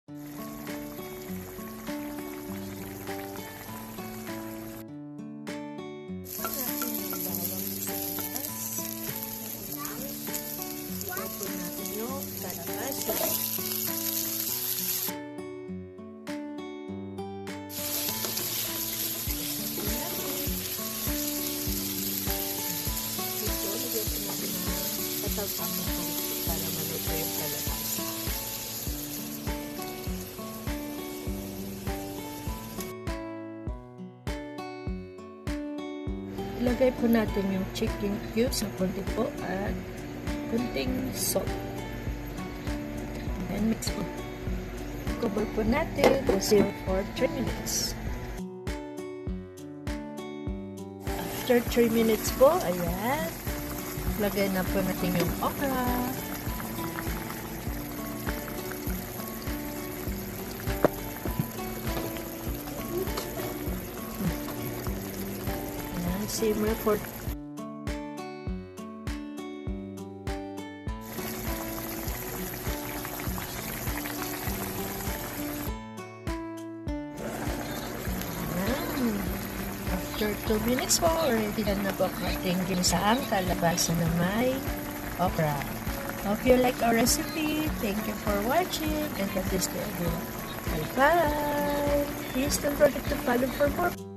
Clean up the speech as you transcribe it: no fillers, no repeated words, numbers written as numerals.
Para maluto yung kalabasa. Ilagay po natin yung chicken cubes sa konti po at kunting salt. And mix po. Cover po natin to simmer for 3 minutes. After 3 minutes po, ayan. Lagay na po natin yung okra. Ayan, simmer for after 2 minutes po, ready na po ang ating ginisang kalabasa na may okra. Hope you like our recipe. Thank you for watching and God bless to everyone. Bye-bye! Please don't forget to follow for more.